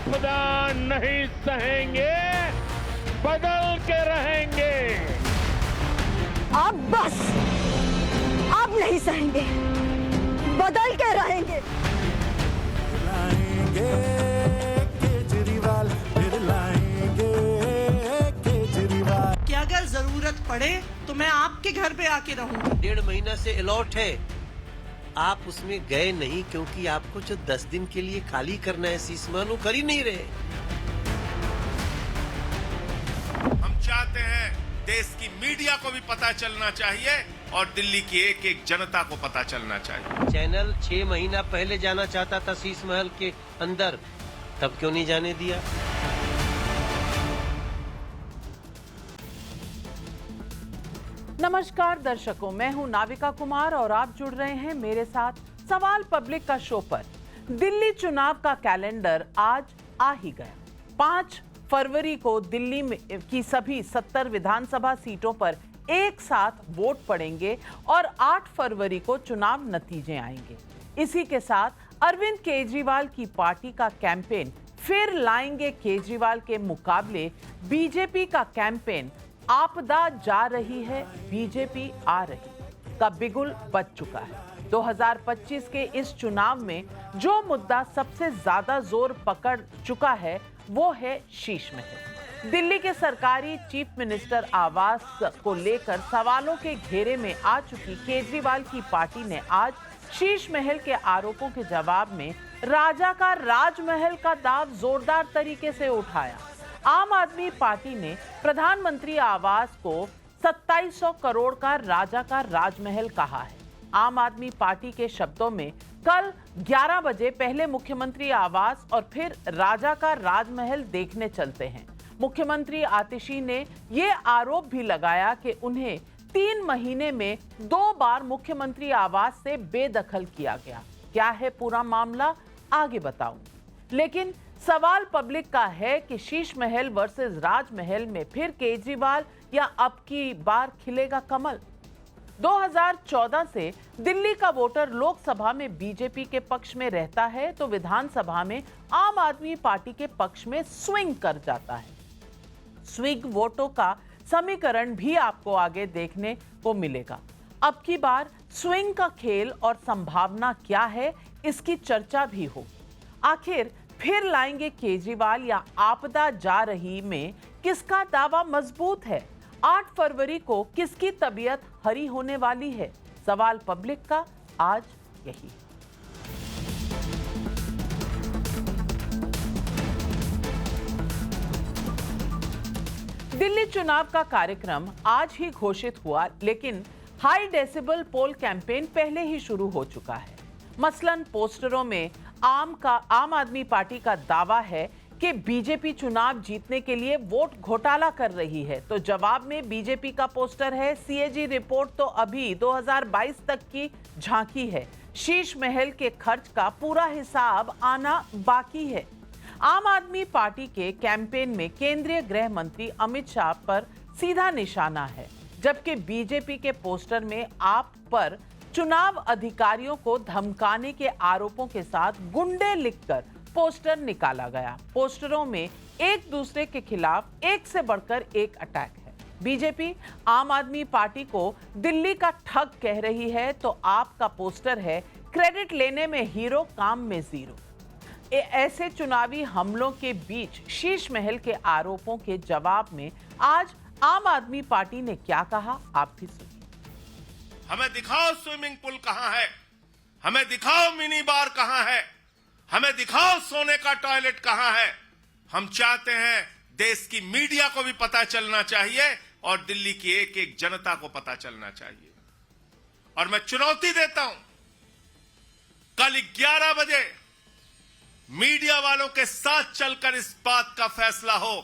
आपदा नहीं सहेंगे, बदल के रहेंगे। आप बस, आप नहीं सहेंगे, बदल के रहेंगे। लाएंगे केजरीवाल, फिर लाएंगे केजरीवाल। कि अगर जरूरत पड़े तो मैं आपके घर पे आके रहूंगी। 1.5 महीना से अलॉट है, आप उसमें गए नहीं क्योंकि आपको जो 10 दिन के लिए खाली करना है शीश महल, वो कर ही नहीं रहे। हम चाहते हैं देश की मीडिया को भी पता चलना चाहिए और दिल्ली की एक एक जनता को पता चलना चाहिए। चैनल 6 महीना पहले जाना चाहता था शीश महल के अंदर, तब क्यों नहीं जाने दिया? नमस्कार दर्शकों, मैं हूं नाविका कुमार और आप जुड़ रहे हैं मेरे साथ सवाल पब्लिक का शो पर। दिल्ली चुनाव का कैलेंडर आज आ ही गया। 5 फरवरी को दिल्ली में की सभी 70 विधानसभा सीटों पर एक साथ वोट पड़ेंगे और 8 फरवरी को चुनाव नतीजे आएंगे। इसी के साथ अरविंद केजरीवाल की पार्टी का कैंपेन फिर लाएंगे केजरीवाल के मुकाबले बीजेपी का कैंपेन आपदा जा रही है, बीजेपी आ रही का बिगुल बज चुका है। 2025 के इस चुनाव में जो मुद्दा सबसे ज्यादा जोर पकड़ चुका है वो है शीश महल। दिल्ली के सरकारी चीफ मिनिस्टर आवास को लेकर सवालों के घेरे में आ चुकी केजरीवाल की पार्टी ने आज शीश महल के आरोपों के जवाब में राजा का राजमहल का दाव जोरदार तरीके से उठाया। आम आदमी पार्टी ने प्रधानमंत्री आवास को 2700 करोड़ का राजा का राजमहल कहा है। आम आदमी पार्टी के शब्दों में कल 11 बजे पहले मुख्यमंत्री आवास और फिर राजा का राजमहल देखने चलते हैं। मुख्यमंत्री आतिशी ने ये आरोप भी लगाया कि उन्हें 3 महीने में 2 बार मुख्यमंत्री आवास से बेदखल किया गया। क्या है पूरा मामला, आगे बताऊं। लेकिन सवाल पब्लिक का है कि शीश महल वर्सेस राजमहल में फिर केजरीवाल या अब की बार खिलेगा कमल। 2014 से दिल्ली का वोटर लोकसभा में बीजेपी के पक्ष में रहता है तो विधानसभा में आम आदमी पार्टी के पक्ष में स्विंग कर जाता है। स्विंग वोटों का समीकरण भी आपको आगे देखने को मिलेगा। अब की बार स्विंग का खेल और संभावना क्या है, इसकी चर्चा भी होगी। आखिर फिर लाएंगे केजरीवाल या आपदा जा रही में किसका दावा मजबूत है? 8 फरवरी को किसकी तबीयत हरी होने वाली है? सवाल पब्लिक का आज यही है। दिल्ली चुनाव का कार्यक्रम आज ही घोषित हुआ, लेकिन हाई डेसिबल पोल कैंपेन पहले ही शुरू हो चुका है। मसलन पोस्टरों में आम आदमी पार्टी का दावा है कि बीजेपी चुनाव जीतने के लिए वोट घोटाला कर रही है, तो जवाब में बीजेपी का पोस्टर है सीएजी रिपोर्ट तो अभी 2022 तक की झांकी है, शीश महल के खर्च का पूरा हिसाब आना बाकी है। आम आदमी पार्टी के कैंपेन में केंद्रीय गृह मंत्री अमित शाह पर सीधा निशाना है, जबकि बीजेपी के पोस्टर में आप पर चुनाव अधिकारियों को धमकाने के आरोपों के साथ गुंडे लिखकर पोस्टर निकाला गया। पोस्टरों में एक दूसरे के खिलाफ एक से बढ़कर एक अटैक है। बीजेपी आम आदमी पार्टी को दिल्ली का ठग कह रही है तो आपका पोस्टर है क्रेडिट लेने में हीरो, काम में जीरो। ऐसे चुनावी हमलों के बीच शीश महल के आरोपों के जवाब में आज आम आदमी पार्टी ने क्या कहा, आप भी सुनिए। हमें दिखाओ स्विमिंग पूल कहां है, हमें दिखाओ मिनी बार कहां है, हमें दिखाओ सोने का टॉयलेट कहां है। हम चाहते हैं देश की मीडिया को भी पता चलना चाहिए और दिल्ली की एक एक जनता को पता चलना चाहिए। और मैं चुनौती देता हूं, कल 11 बजे मीडिया वालों के साथ चलकर इस बात का फैसला हो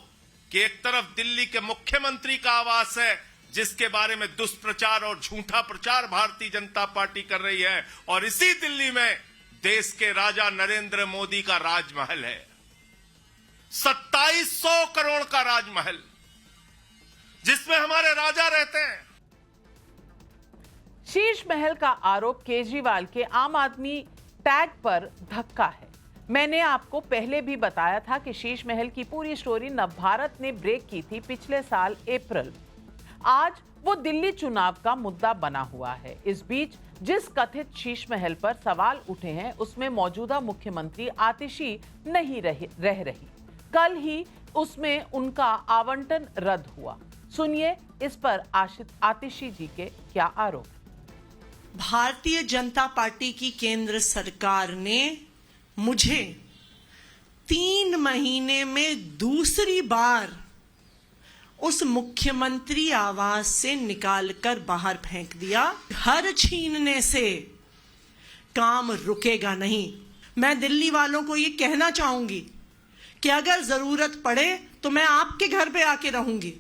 कि एक तरफ दिल्ली के मुख्यमंत्री का आवास है जिसके बारे में दुष्प्रचार और झूठा प्रचार भारतीय जनता पार्टी कर रही है, और इसी दिल्ली में देश के राजा नरेंद्र मोदी का राजमहल है, 2700 करोड़ का राजमहल जिसमें हमारे राजा रहते हैं। शीश महल का आरोप केजरीवाल के आम आदमी टैग पर धक्का है। मैंने आपको पहले भी बताया था कि शीश महल की पूरी स्टोरी नवभारत ने ब्रेक की थी पिछले साल अप्रैल। आज वो दिल्ली चुनाव का मुद्दा बना हुआ है। इस बीच जिस कथित शीश महल पर सवाल उठे हैं उसमें मौजूदा मुख्यमंत्री आतिशी नहीं रह रही। कल ही उसमें उनका आवंटन रद्द हुआ। सुनिए इस पर आतिशी जी के क्या आरोप। भारतीय जनता पार्टी की केंद्र सरकार ने मुझे 3 महीने में दूसरी बार उस मुख्यमंत्री आवास से निकालकर बाहर फेंक दिया। घर छीनने से काम रुकेगा नहीं। मैं दिल्ली वालों को ये कहना चाहूंगी कि अगर जरूरत पड़े तो मैं आपके घर पे आके रहूंगी।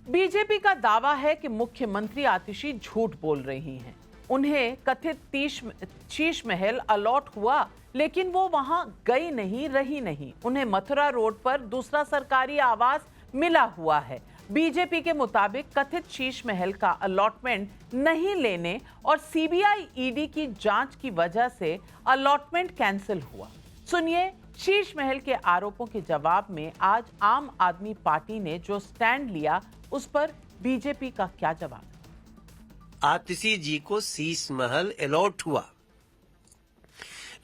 बीजेपी का दावा है कि मुख्यमंत्री आतिशी झूठ बोल रही हैं। उन्हें कथित शीश महल अलॉट हुआ लेकिन वो वहां गई नहीं, रही नहीं। उन्हें मथुरा रोड पर दूसरा सरकारी आवास मिला हुआ है। बीजेपी के मुताबिक कथित शीश महल का अलॉटमेंट नहीं लेने और सीबीआई ईडी की जांच की वजह से अलॉटमेंट कैंसिल हुआ। सुनिए शीश महल के आरोपों के जवाब में आज आम आदमी पार्टी ने जो स्टैंड लिया उस पर बीजेपी का क्या जवाब। आतिशी जी को शीश महल अलॉट हुआ,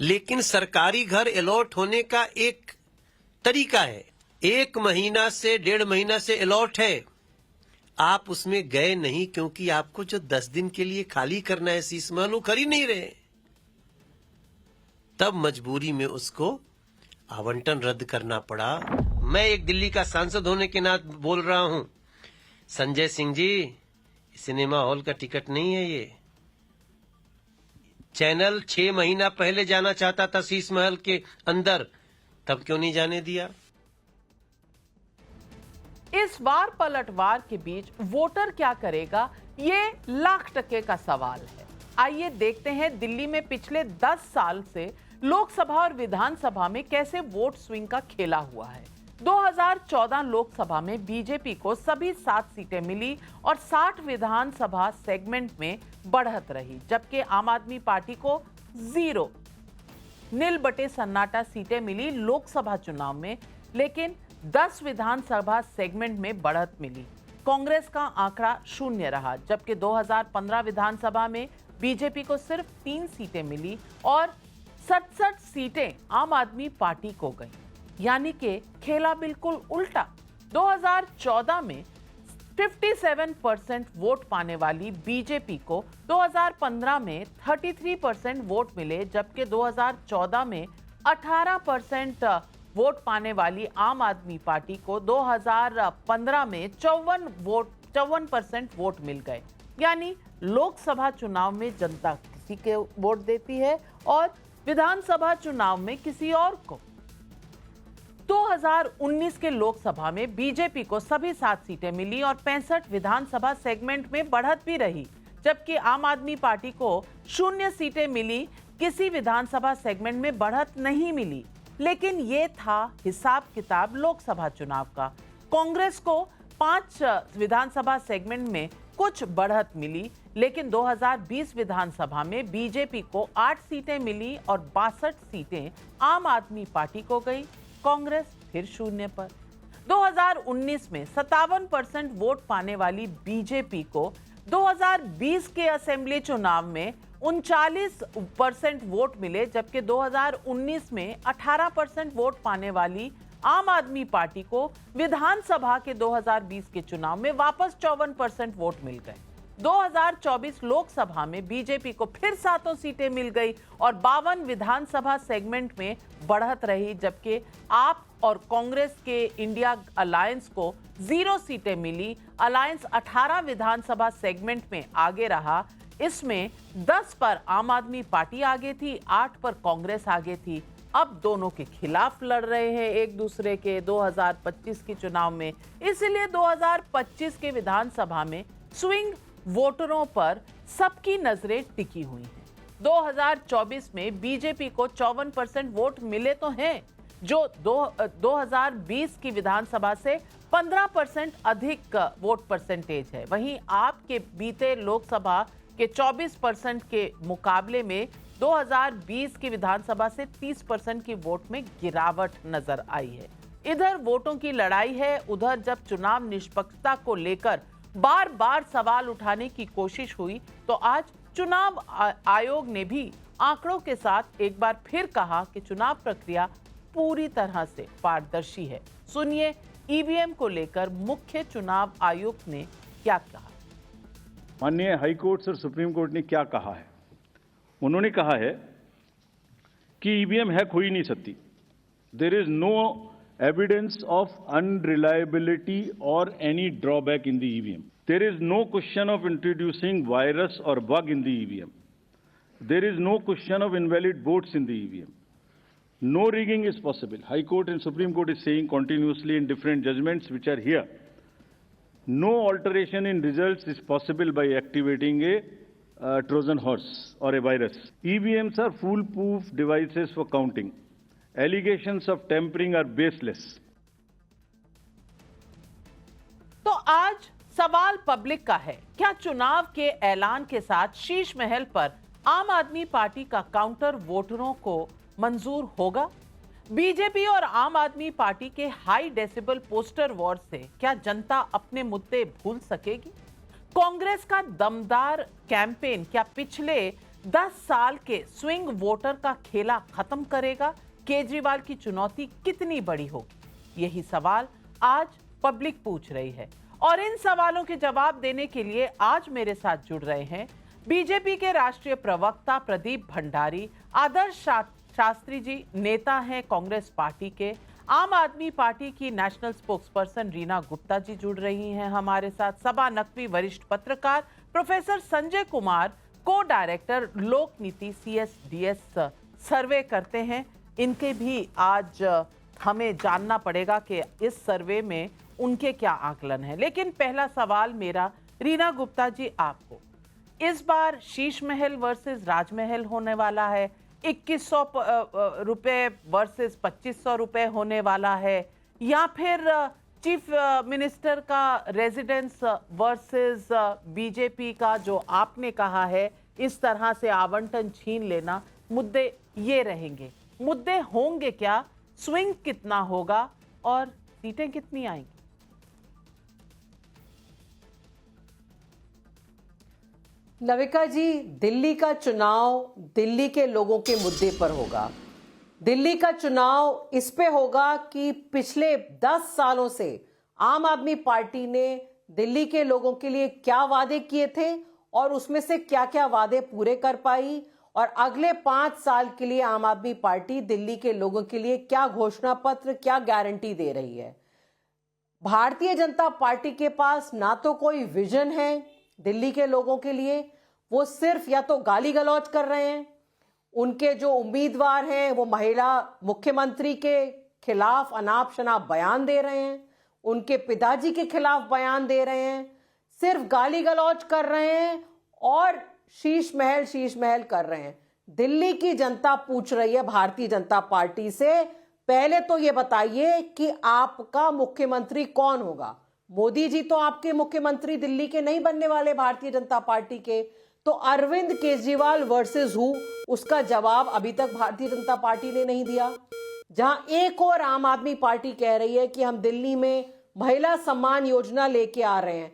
लेकिन सरकारी घर अलॉट होने का एक तरीका है। 1 महीना से 1.5 महीना से अलॉट है, आप उसमें गए नहीं क्योंकि आपको जो 10 दिन के लिए खाली करना है शीश महल वो कर ही नहीं रहे। तब मजबूरी में उसको आवंटन रद्द करना पड़ा। मैं एक दिल्ली का सांसद होने के नाते बोल रहा हूं, संजय सिंह जी सिनेमा हॉल का टिकट नहीं है ये। चैनल 6 महीना पहले जाना चाहता था शीश महल के अंदर, तब क्यों नहीं जाने दिया। इस वार पलटवार के बीच वोटर क्या करेगा, ये लाख% का सवाल है। आइए देखते हैं दिल्ली में पिछले 10 साल से लोकसभा और विधानसभा में कैसे वोट स्विंग का खेला हुआ है। 2014 लोकसभा में बीजेपी को सभी 7 सीटें मिली और 60 विधानसभा सेगमेंट में बढ़त रही, जबकि आम आदमी पार्टी को 0 नील बटे सन्नाटा सीटें मिली लोकसभा चुनाव में, लेकिन 10 विधानसभा सेगमेंट में बढ़त मिली। कांग्रेस का आंकड़ा 0 रहा, जबकि 2015 विधानसभा में बीजेपी को सिर्फ 3 सीटें मिली और 67 सीटें आम आदमी पार्टी को गई। यानी कि खेला बिल्कुल उल्टा। 2014 में 57% वोट पाने वाली बीजेपी को 2015 में 33% वोट मिले, जबकि 2014 में 18% वोट पाने वाली आम आदमी पार्टी को 2015 में 54% वोट मिल गए। यानी लोकसभा चुनाव में जनता किसी के वोट देती है और विधानसभा चुनाव में किसी और को। 2019 के लोकसभा में बीजेपी को सभी 7 सीटें मिली और 65 विधानसभा सेगमेंट में बढ़त भी रही, जबकि आम आदमी पार्टी को 0 सीटें मिली, किसी विधानसभा सेगमेंट में बढ़त नहीं मिली। लेकिन ये था हिसाब किताब लोकसभा चुनाव का। कांग्रेस को 5 विधानसभा सेगमेंट में कुछ बढ़त मिली, लेकिन 2020 विधानसभा में बीजेपी को 8 सीटें मिली और 62 सीटें आम आदमी पार्टी को गई। कांग्रेस फिर 0 पर। 2019 में 57% वोट पाने वाली बीजेपी को 2020 के असेंबली चुनाव में 39% वोट मिले, जबकि 2019 में 18% वोट पाने वाली आम आदमी पार्टी को विधानसभा के 2020 के चुनाव में वापस 54% वोट मिल गए। 2024 लोकसभा में बीजेपी को फिर 7 सीटें मिल गई और 52 विधानसभा सेगमेंट में बढ़त रही, जबकि आप और कांग्रेस के इंडिया अलायंस को 0 सीटें मिली। अलायंस 18 विधानसभा सेगमेंट में आगे रहा। इसमें 10 पर आम आदमी पार्टी आगे थी, 8 पर कांग्रेस आगे थी। अब दोनों के खिलाफ लड़ रहे हैं एक दूसरे के 2025 के चुनाव में। इसलिए 2025 के विधानसभा में स्विंग वोटरों पर सबकी नजरें टिकी हुई हैं। 2024 में बीजेपी को 54% वोट मिले तो हैं, जो 2020 की विधानसभा से 15% अधिक वोट परसेंटेज है। वहीं आपके बीते लोकसभा के 24% के मुकाबले में 2020 की विधानसभा से 30% की वोट में गिरावट नजर आई है। इधर वोटों की लड़ाई है, उधर जब चुनाव निष्पक्षता को लेकर बार बार सवाल उठाने की कोशिश हुई तो आज चुनाव आयोग ने भी आंकड़ों के साथ एक बार फिर कहा कि चुनाव प्रक्रिया पूरी तरह से पारदर्शी है। सुनिए ईवीएम को लेकर मुख्य चुनाव आयुक्त ने क्या कहा। माननीय हाई कोर्ट और सुप्रीम कोर्ट ने क्या कहा है? उन्होंने कहा है कि ईवीएम हैक हो ही नहीं सकती। There is no evidence of unreliability or any drawback in the EVM. There is no question of introducing virus or bug in the EVM. There is no question of invalid votes in the EVM. No rigging is possible. High Court and Supreme Court is saying continuously in different judgments which are here. No alteration in results is possible by activating a Trojan horse or a virus. EVMs are foolproof devices for counting. Allegations of tampering are baseless. तो आज सवाल public का है, क्या चुनाव के ऐलान के साथ शीश महल पर आम आदमी पार्टी का काउंटर वोटरों को मंजूर होगा? बीजेपी और आम आदमी पार्टी के हाई डेसिबल पोस्टर वॉर से क्या जनता अपने मुद्दे भूल सकेगी? कांग्रेस का दमदार कैंपेन क्या पिछले 10 साल के स्विंग वोटर का खेला खत्म करेगा? केजरीवाल की चुनौती कितनी बड़ी होगी? यही सवाल आज पब्लिक पूछ रही है और इन सवालों के जवाब देने के लिए आज मेरे साथ जुड़ रहे हैं बीजेपी के राष्ट्रीय प्रवक्ता प्रदीप भंडारी, आदर्श शास्त्री जी नेता हैं कांग्रेस पार्टी के, आम आदमी पार्टी की नेशनल स्पोक्सपर्सन रीना गुप्ता जी जुड़ रही हैं हमारे साथ, सभा नकवी वरिष्ठ पत्रकार प्रोफेसर संजय कुमार, को डायरेक्टर लोक नीति CSDS सर्वे करते हैं। इनके भी आज हमें जानना पड़ेगा कि इस सर्वे में उनके क्या आकलन है। लेकिन पहला सवाल मेरा रीना गुप्ता जी आपको, इस बार शीश महल वर्सेस राजमहल होने वाला है, 2100 रुपए वर्सेस 2500 रुपए होने वाला है, या फिर चीफ मिनिस्टर का रेजिडेंस वर्सेस बीजेपी का जो आपने कहा है इस तरह से आवंटन छीन लेना, मुद्दे ये रहेंगे? मुद्दे होंगे क्या? स्विंग कितना होगा और सीटें कितनी आएंगी? नविका जी, दिल्ली का चुनाव दिल्ली के लोगों के मुद्दे पर होगा। दिल्ली का चुनाव इस पे होगा कि पिछले 10 सालों से आम आदमी पार्टी ने दिल्ली के लोगों के लिए क्या वादे किए थे और उसमें से क्या क्या वादे पूरे कर पाई, और अगले 5 साल के लिए आम आदमी पार्टी दिल्ली के लोगों के लिए क्या घोषणा पत्र, क्या गारंटी दे रही है। भारतीय जनता पार्टी के पास ना तो कोई विजन है दिल्ली के लोगों के लिए, वो सिर्फ या तो गाली गलौज कर रहे हैं, उनके जो उम्मीदवार हैं वो महिला मुख्यमंत्री के खिलाफ अनाप शनाप बयान दे रहे हैं, उनके पिताजी के खिलाफ बयान दे रहे हैं, सिर्फ गाली गलौज कर रहे हैं और शीश महल कर रहे हैं। दिल्ली की जनता पूछ रही है भारतीय जनता पार्टी से, पहले तो ये बताइए कि आपका मुख्यमंत्री कौन होगा? मोदी जी तो आपके मुख्यमंत्री दिल्ली के नहीं बनने वाले भारतीय जनता पार्टी के, तो अरविंद केजरीवाल वर्सेस हु, उसका जवाब अभी तक भारतीय जनता पार्टी ने नहीं दिया। जहां एक और आम आदमी पार्टी कह रही है कि हम दिल्ली में महिला सम्मान योजना लेके आ रहे हैं,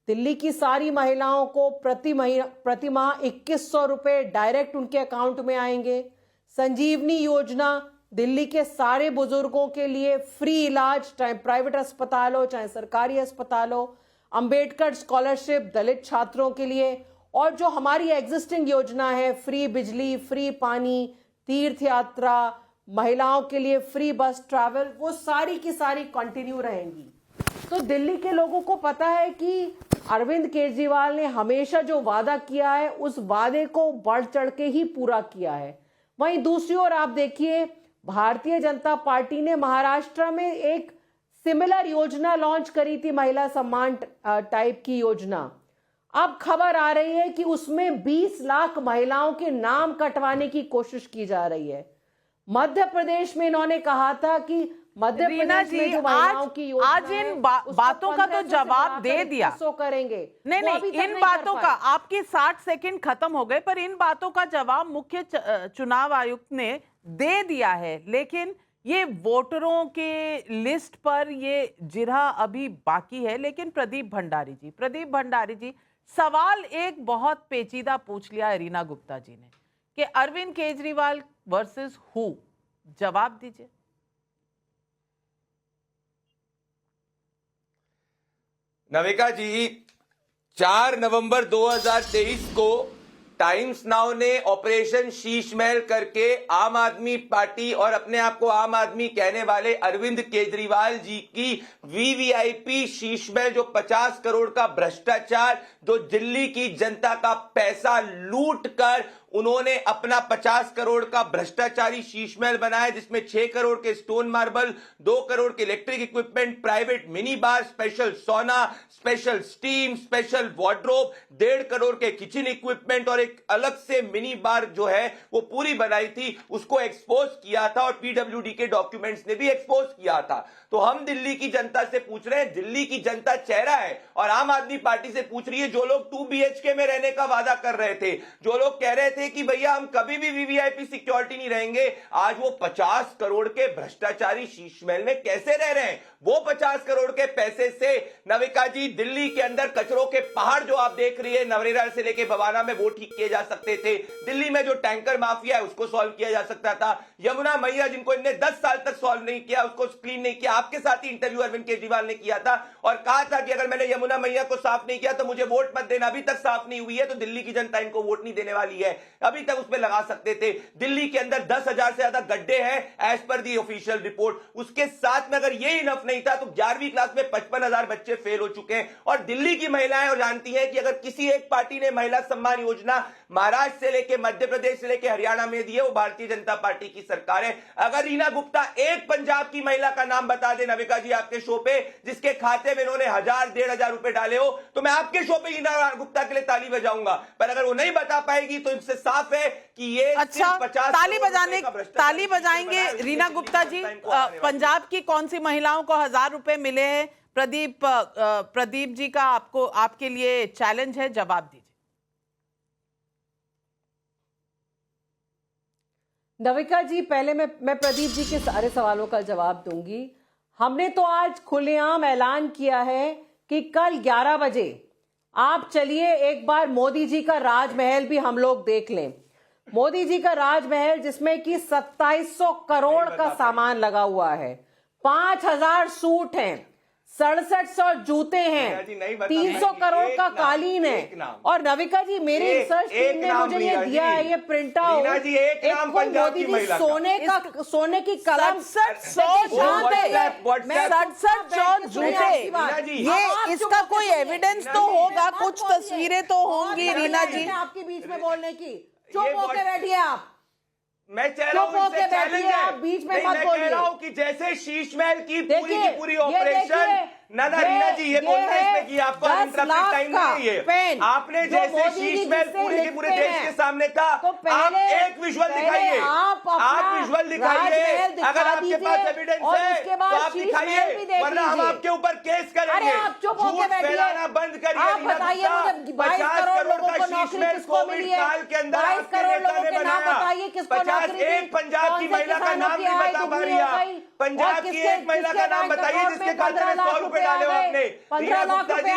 दिल्ली की सारी महिलाओं को प्रति माह 2100 रुपए डायरेक्ट उनके अकाउंट में आएंगे। संजीवनी योजना, दिल्ली के सारे बुजुर्गों के लिए फ्री इलाज, चाहे प्राइवेट अस्पताल हो चाहे सरकारी अस्पताल हो, अंबेडकर स्कॉलरशिप दलित छात्रों के लिए, और जो हमारी एग्जिस्टिंग योजना है फ्री बिजली, फ्री पानी, तीर्थ यात्रा, महिलाओं के लिए फ्री बस ट्रैवल, वो सारी की सारी कंटिन्यू रहेंगी। तो दिल्ली के लोगों को पता है कि अरविंद केजरीवाल ने हमेशा जो वादा किया है उस वादे को बढ़ चढ़ के ही पूरा किया है। वहीं दूसरी ओर आप देखिए, भारतीय जनता पार्टी ने महाराष्ट्र में एक सिमिलर योजना लॉन्च करी थी, महिला सम्मान टाइप की योजना। अब खबर आ रही है कि उसमें 20 लाख महिलाओं के नाम कटवाने की कोशिश की जा रही है। मध्य प्रदेश में इन्होंने कहा था कि मध्य रीना प्रदेश में जी, जो महिलाओं की योजना आज इन है, उस पर बातों का तो 1500 से जवाब दे बढ़ाकर दिया। 2100 करेंगे। नहीं वो अभी नहीं, तक इन नहीं बातों कर का पाए। आपके 60 सेकंड खत्म हो गए, पर इन बातों का जवाब मुख्य चुनाव आयुक्त ने दे दिया है। लेकिन ये वोटरों के लिस्ट पर ये जिरह अभी बाकी है। लेकिन प्रदीप भंडारी जी, सवाल एक बहुत पेचीदा पूछ लिया है रीना गुप्ता जी ने कि अरविंद केजरीवाल वर्सेस हु, जवाब दीजिए। नविका जी, 4 नवंबर 2023 को टाइम्स नाउ ने ऑपरेशन शीश महल करके आम आदमी पार्टी और अपने आप को आम आदमी कहने वाले अरविंद केजरीवाल जी की वीवीआईपी शीश महल, जो 50 करोड़ का भ्रष्टाचार, जो दिल्ली की जनता का पैसा लूट कर उन्होंने अपना 50 करोड़ का भ्रष्टाचारी शीश महल बनाया, जिसमें 6 करोड़ के स्टोन मार्बल, 2 करोड़ के electric equipment, private mini bar, special sauna, special steam, special wardrobe, 1.5 crore के किचन इक्विपमेंट और एक अलग से मिनी बार जो है वो पूरी बनाई थी, उसको एक्सपोज किया था और पीडब्ल्यूडी के डॉक्यूमेंट्स ने भी एक्सपोज किया था। तो हम दिल्ली की जनता से पूछ रहे हैं, दिल्ली की जनता चेहरा है और आम आदमी पार्टी से पूछ रही है, जो लोग 2 BHK में रहने का वादा कर रहे थे, जो लोग कह रहे थे कि भैया हम कभी भी वीवीआईपी सिक्योरिटी नहीं रहेंगे, आज वो 50 करोड़ के भ्रष्टाचारी शीश महल में कैसे रह रहे हैं? वो 50 करोड़ के पैसे से नविका जी, दिल्ली के अंदर कचरों के पहाड़ जो आप देख रही है, नवरेरा से लेके भवाना में, वो ठीक किए जा सकते थे। दिल्ली में जो टैंकर माफिया है उसको सॉल्व किया जा सकता था। यमुना मैया, जिनको इनने 10 साल तक सॉल्व नहीं किया, उसको क्लीन नहीं किया। आपके साथ ही इंटरव्यू अरविंद केजरीवाल ने किया था और कहा था कि अगर मैंने यमुना मैया को साफ नहीं किया तो मुझे वोट मत देना। अभी तक साफ नहीं हुई है तो दिल्ली की जनता इनको वोट नहीं देने वाली है। अभी तक उसमें लगा सकते थे। दिल्ली के अंदर 10,000 से ज्यादा गड्ढे हैं as per the official report. उसके साथ में अगर ये इनफ नहीं था तो 11वीं क्लास में 55,000 बच्चे फेल हो चुके हैं। और दिल्ली की महिलाएं और जानती हैं कि अगर किसी एक पार्टी ने महिला सम्मान योजना महाराष्ट्र से लेके मध्य प्रदेश से लेके हरियाणा में दी है, वो भारतीय जनता पार्टी की सरकार है। अगर रीना गुप्ता एक पंजाब की महिला का नाम बता दे नविका जी आपके शो पे, जिसके खाते में इन्होंने 1,000-1,500 रुपए डाले हो, तो मैं आपके शो पे रीना गुप्ता के लिए ताली बजाऊंगा। पर अगर वो नहीं बता पाएगी तो इनसे साफ है कि ये अच्छा, ताली बजाएंगे रीना गुप्ता जी। पंजाब की कौन सी महिलाओं को 1,000 रुपए मिले हैं? प्रदीप जी का आपके लिए चैलेंज है, जवाब दीजिए। नविका जी, पहले मैं प्रदीप जी के सारे सवालों का जवाब दूंगी। हमने तो आज खुलेआम ऐलान किया है कि कल 11 बजे आप चलिए एक बार मोदी जी का राजमहल भी हम लोग देख लें। मोदी जी का राजमहल, जिसमें कि 2700 करोड़ का सामान लगा हुआ है, 5,000 सूट हैं, 6700 जूते हैं, 300 करोड़ का कालीन है। और नविका जी, मेरी रिसर्च टीम ने मुझे ये दिया है, ये प्रिंट आउट, एक मोदी जी सोने की कलम 6700 जूते, ये इसका कोई एविडेंस तो होगा, कुछ तस्वीरें तो होंगी रीना जी। आपके बीच में बोलने की, चुप होके बैठिए आप। मैं कह रहा हूं, इनसे चैलेंज है। बीच में नहीं, मत मैं बोलिए। कह रहा हूं कि जैसे शीश महल की पूरी ऑपरेशन, ना रीना जी ये बोलना है इसमें कि आपको इंटरप्ट टाइम नहीं है। आपने जैसे शीश महल पूरे के पूरे देश के सामने था, आप एक विजुअल दिखाइए, आप विजुअल दिखाइए। अगर आपके पास एविडेंस है तो आप दिखाइए, वरना हम आपके ऊपर केस करेंगे। झूठ फैलाना बंद करिए। 50 करोड़ का शीश महल कोविड काल के अंदर आपके नेता ने बनाया। 50 एक पंजाब की महिला का नाम नहीं बता पा रही है। पंजाब की एक महिला का नाम बताइए जिसके खाते में 100 रुपए डाले हो आपने। रीना गुप्ता जी,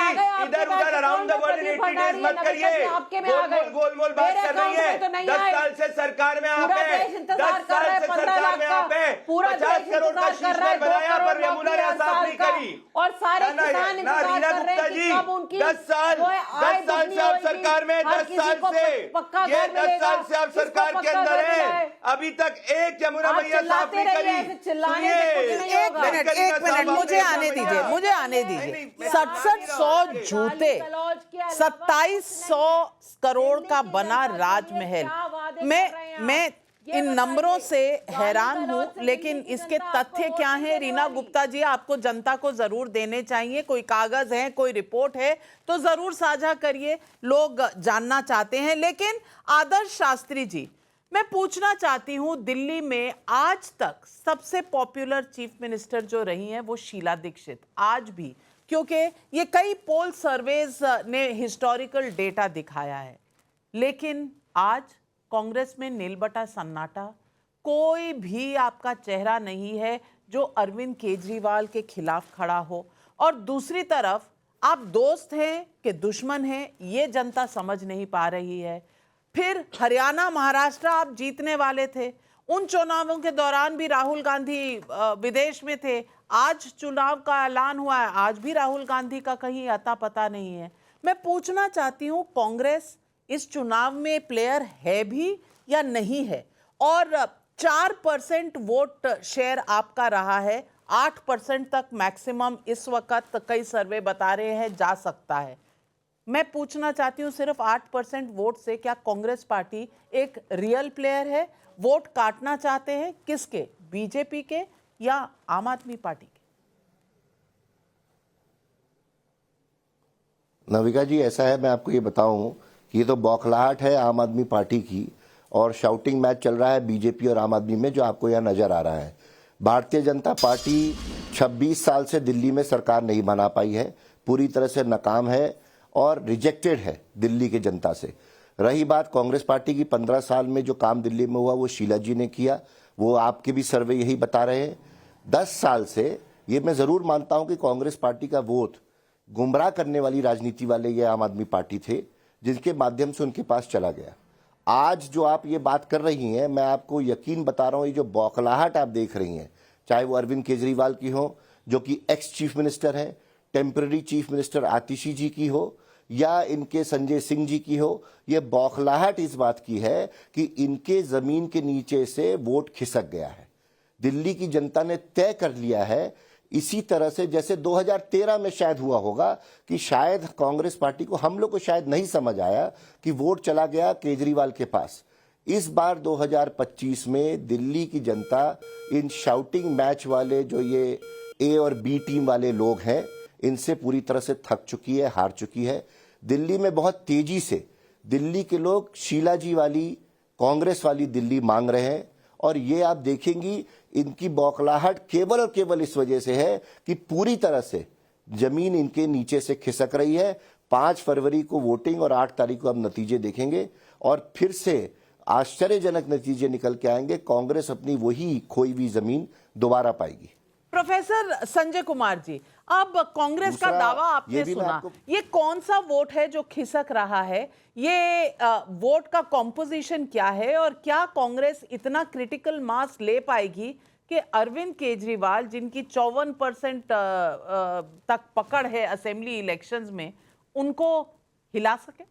इधर उधर around the world in 80 days मत करिए। गोलमोल बात कर रही है। 10 साल से सरकार में आप हैं, 10 साल से सरकार में आप हैं। 50 करोड़ का शीश महल बनाया पर यमुना ने साफ नहीं करी। और सारे किसान इंतजार कर रहे हैं कि कब उनकी 10 साल से आप सरकार में, 10 साल से ये 10 साल से आप सरकार के अंदर है, अभी तक एक यमुना मैया साफ नहीं करी। एक मिनट मुझे आने दीजिए। 6700 जूते, 2700 करोड़ का बना राजमहल। मैं इन नंबरों से हैरान हूं, लेकिन इसके तथ्य क्या हैं रीना गुप्ता जी, आपको जनता को जरूर देने चाहिए। कोई कागज है, कोई रिपोर्ट है तो जरूर साझा करिए, लोग जानना चाहते हैं। लेकिन आदर्श शास्त्री जी, मैं पूछना चाहती हूं, दिल्ली में आज तक सबसे पॉपुलर चीफ मिनिस्टर जो रही हैं वो शीला दीक्षित, आज भी, क्योंकि ये कई पोल सर्वेज ने हिस्टोरिकल डेटा दिखाया है। लेकिन आज कांग्रेस में नीलबटा सन्नाटा, कोई भी आपका चेहरा नहीं है जो अरविंद केजरीवाल के खिलाफ खड़ा हो। और दूसरी तरफ आप दोस्त हैं कि दुश्मन हैं, ये जनता समझ नहीं पा रही है। फिर हरियाणा, महाराष्ट्र आप जीतने वाले थे, उन चुनावों के दौरान भी राहुल गांधी विदेश में थे। आज चुनाव का ऐलान हुआ है, आज भी राहुल गांधी का कहीं अता पता नहीं है। मैं पूछना चाहती हूँ, कांग्रेस इस चुनाव में प्लेयर है भी या नहीं है? और 4% वोट शेयर आपका रहा है, 8% तक मैक्सिमम इस वक्त कई सर्वे बता रहे हैं जा सकता है। मैं पूछना चाहती हूँ, सिर्फ 8% वोट से क्या कांग्रेस पार्टी एक रियल प्लेयर है? वोट काटना चाहते हैं किसके, बीजेपी के या आम आदमी पार्टी के? नविका जी, ऐसा है, मैं आपको ये बताऊं कि ये तो बौखलाहट है आम आदमी पार्टी की, और शाउटिंग मैच चल रहा है बीजेपी और आम आदमी में, जो आपको यहाँ नजर आ रहा है। भारतीय जनता पार्टी 26 साल से दिल्ली में सरकार नहीं बना पाई है, पूरी तरह से नाकाम है और रिजेक्टेड है दिल्ली की जनता से। रही बात कांग्रेस पार्टी की, 15 साल में जो काम दिल्ली में हुआ वो शीला जी ने किया, वो आपके भी सर्वे यही बता रहे हैं। 10 साल से, ये मैं जरूर मानता हूं कि कांग्रेस पार्टी का वोट गुमराह करने वाली राजनीति वाले ये आम आदमी पार्टी थे, जिनके माध्यम से उनके पास चला गया। आज जो आप ये बात कर रही हैं, मैं आपको यकीन बता रहा हूं, ये जो बौखलाहट आप देख रही हैं, चाहे वो अरविंद केजरीवाल की हो, जो कि एक्स चीफ मिनिस्टर है, टेम्पररी चीफ मिनिस्टर आतिशी जी की हो, या इनके संजय सिंह जी की हो, ये बौखलाहट इस बात की है कि इनके जमीन के नीचे से वोट खिसक गया है। दिल्ली की जनता ने तय कर लिया है, इसी तरह से जैसे 2013 में शायद हुआ होगा कि शायद कांग्रेस पार्टी को, हम लोग को शायद नहीं समझ आया कि वोट चला गया केजरीवाल के पास। इस बार 2025 में दिल्ली की जनता इन शाउटिंग मैच वाले जो ये ए और बी टीम वाले लोग हैं, इनसे पूरी तरह से थक चुकी है, हार चुकी है। दिल्ली में बहुत तेजी से दिल्ली के लोग शीला जी वाली, कांग्रेस वाली दिल्ली मांग रहे हैं, और ये आप देखेंगी इनकी बौखलाहट केवल और केवल इस वजह से है कि पूरी तरह से जमीन इनके नीचे से खिसक रही है। 5 फरवरी को वोटिंग और 8 तारीख को अब नतीजे देखेंगे, और फिर से आश्चर्यजनक नतीजे निकल के आएंगे। कांग्रेस अपनी वही खोई हुई जमीन दोबारा पाएगी। प्रोफेसर संजय कुमार जी, अब कांग्रेस का दावा आपने सुना, ये कौन सा वोट है जो खिसक रहा है? ये वोट का कॉम्पोजिशन क्या है, और क्या कांग्रेस इतना क्रिटिकल मास ले पाएगी कि अरविंद केजरीवाल, जिनकी 54% तक पकड़ है असेंबली इलेक्शंस में, उनको हिला सके?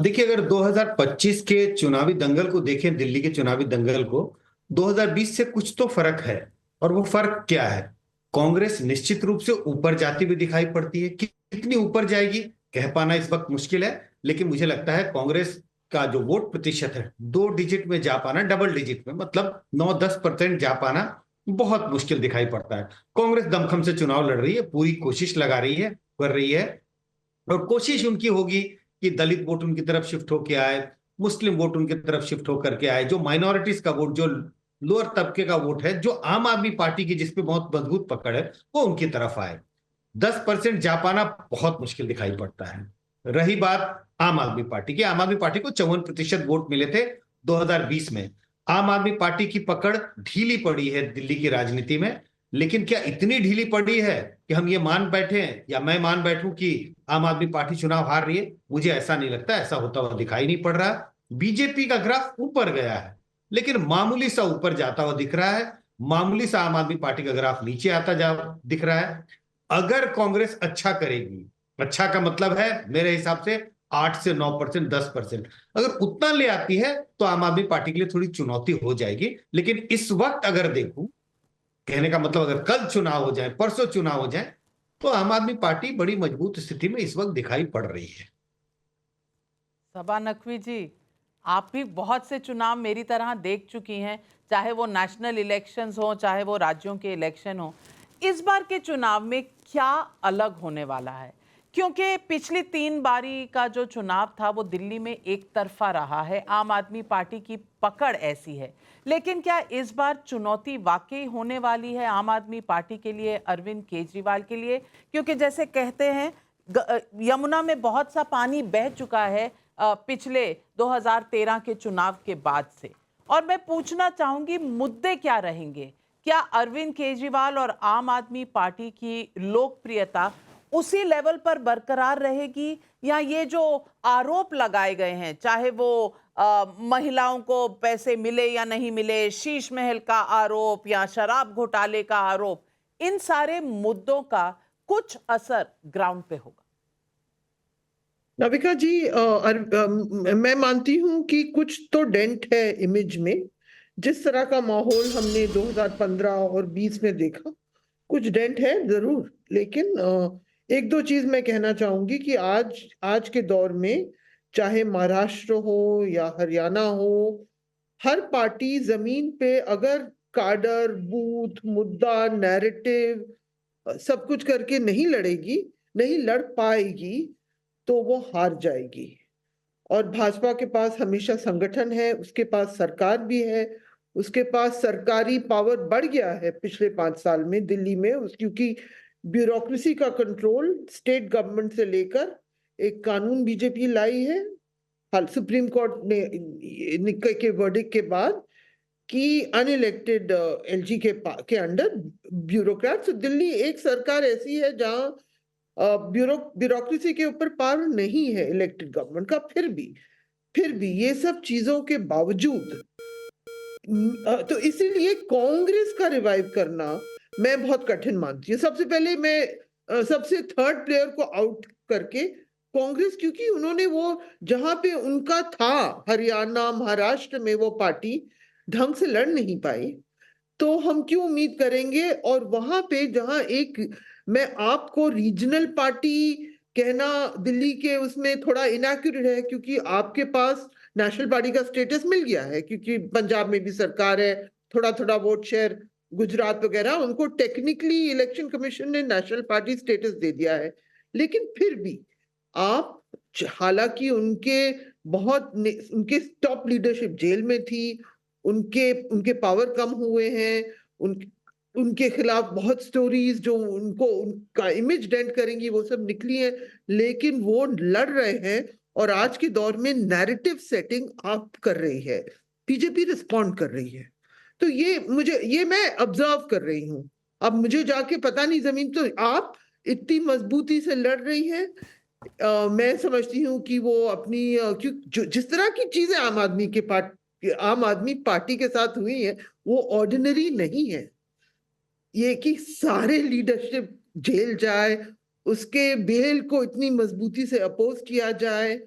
देखिए, अगर 2025 के चुनावी दंगल को देखें, दिल्ली के चुनावी दंगल को, 2020 से कुछ तो फर्क है। और वो फर्क क्या है? कांग्रेस निश्चित रूप से ऊपर जाती हुई दिखाई पड़ती है। कितनी ऊपर जाएगी कह पाना इस वक्त मुश्किल है, लेकिन मुझे लगता है कांग्रेस का जो वोट प्रतिशत है 2 डिजिट में जा पाना, डबल डिजिट में, मतलब 9-10% जा पाना बहुत मुश्किल दिखाई पड़ता है। कांग्रेस दमखम से चुनाव लड़ रही है, पूरी कोशिश लगा रही है, कर रही है, और कोशिश उनकी होगी कि दलित वोट उनकी तरफ शिफ्ट होकर आए, मुस्लिम वोट उनकी तरफ शिफ्ट होकर के आए, जो माइनॉरिटीज का वोट, जो लोअर तबके का वोट है, जो आम आदमी पार्टी की जिसपे बहुत मजबूत पकड़ है, वो उनकी तरफ आए। 10% जा पाना बहुत मुश्किल दिखाई पड़ता है। रही बात आम आदमी पार्टी की, आम आदमी पार्टी को 54% वोट मिले थे 2020 में। आम आदमी पार्टी की पकड़ ढीली पड़ी है दिल्ली की राजनीति में, लेकिन क्या इतनी ढीली पड़ी है कि हम ये मान बैठे हैं, या मैं मान बैठूं कि आम आदमी पार्टी चुनाव हार रही है? मुझे ऐसा नहीं लगता, ऐसा होता हुआ दिखाई नहीं पड़ रहा। बीजेपी का ग्राफ ऊपर गया है, लेकिन मामूली सा ऊपर जाता हुआ दिख रहा है, मामूली सा आम आदमी पार्टी का ग्राफ नीचे आता जा दिख रहा है। अगर कांग्रेस अच्छा करेगी, अच्छा का मतलब है मेरे हिसाब से 8 से 9%, 10%, अगर उतना ले आती है तो आम आदमी पार्टी के लिए थोड़ी चुनौती हो जाएगी। लेकिन इस वक्त अगर देखूं, कहने का मतलब अगर कल चुनाव हो जाए, परसों चुनाव हो जाए, तो आम आदमी पार्टी बड़ी मजबूत स्थिति में इस वक्त दिखाई पड़ रही है। सबा नकवी जी, आप भी बहुत से चुनाव मेरी तरह देख चुकी हैं, चाहे वो नेशनल इलेक्शंस हो, चाहे वो राज्यों के इलेक्शन हो। इस बार के चुनाव में क्या अलग होने वाला है? क्योंकि पिछली 3 बारी का जो चुनाव था वो दिल्ली में एक तरफा रहा है। आम आदमी पार्टी की पकड़ ऐसी है, लेकिन क्या इस बार चुनौती वाकई होने वाली है आम आदमी पार्टी के लिए, अरविंद केजरीवाल के लिए? क्योंकि जैसे कहते हैं यमुना में बहुत सा पानी बह चुका है पिछले 2013 के चुनाव के बाद से। और मैं पूछना चाहूंगी, मुद्दे क्या रहेंगे? क्या अरविंद केजरीवाल और आम आदमी पार्टी की लोकप्रियता उसी लेवल पर बरकरार रहेगी, या ये जो आरोप लगाए गए हैं, चाहे वो महिलाओं को पैसे मिले या नहीं मिले, शीश महल का आरोप या शराब घोटाले का आरोप, इन सारे मुद्दों का कुछ असर ग्राउंड पे होगा? नाविका जी, मैं मानती हूं कि कुछ तो डेंट है इमेज में। जिस तरह का माहौल हमने 2015 और 20 में देखा, कुछ डेंट है जरूर। लेकिन एक दो चीज मैं कहना चाहूंगी कि आज के दौर में, चाहे महाराष्ट्र हो या हरियाणा हो, हर पार्टी जमीन पे अगर काडर, बूथ, मुद्दा, नैरेटिव सब कुछ करके नहीं लड़ेगी, नहीं लड़ पाएगी, तो वो हार जाएगी। और भाजपा के पास हमेशा संगठन है, उसके पास सरकार भी है, उसके पास सरकारी पावर बढ़ गया है पिछले 5 साल में दिल्ली में, क्योंकि ब्यूरोक्रेसी का कंट्रोल स्टेट गवर्नमेंट से लेकर एक कानून बीजेपी लाई है हाल सुप्रीम कोर्ट ने के वर्डिक्ट के बाद कि अनइलेक्टेड एलजी के अंडर ब्यूरोक्रेट्स। दिल्ली एक सरकार ऐसी है जहां ब्यूरोक्रेसी के ऊपर पावर नहीं है इलेक्टेड गवर्नमेंट का। फिर भी ये सब चीजों के बावजूद तो इसीलिए कांग्रेस का रिवाइव करना मैं बहुत कठिन मानती हूँ। सबसे पहले मैं सबसे थर्ड प्लेयर को आउट करके कांग्रेस, क्योंकि उन्होंने वो जहां पे उनका था हरियाणा, महाराष्ट्र में वो पार्टी ढंग से लड़ नहीं पाई, तो हम क्यों उम्मीद करेंगे? और वहां पे जहां एक, मैं आपको रीजनल पार्टी कहना दिल्ली के उसमें थोड़ा इनएक्यूरेट है, क्योंकि आपके पास नेशनल पार्टी का स्टेटस मिल गया है, क्योंकि पंजाब में भी सरकार है, थोड़ा थोड़ा वोट शेयर, गुजरात वगैरह, उनको टेक्निकली इलेक्शन कमीशन ने नेशनल पार्टी स्टेटस दे दिया है। लेकिन फिर भी आप, हालांकि उनके टॉप लीडरशिप जेल में थी, उनके पावर कम हुए हैं, उनके खिलाफ बहुत स्टोरीज जो उनका इमेज डेंट करेंगी वो सब निकली हैं, लेकिन वो लड़ रहे हैं। और आज के दौर में नैरेटिव सेटिंग आप कर रही है, बीजेपी रिस्पॉन्ड कर रही है। तो ये मैं ऑब्जर्व कर रही हूँ। अब मुझे जाके पता नहीं जमीन, तो आप इतनी मजबूती से लड़ रही है। मैं समझती हूँ कि वो अपनी जिस तरह की चीजें आम आदमी पार्टी के साथ हुई है वो ऑर्डिनरी नहीं है। ये कि सारे लीडरशिप जेल जाए, उसके बेल को इतनी मजबूती से अपोज किया जाए,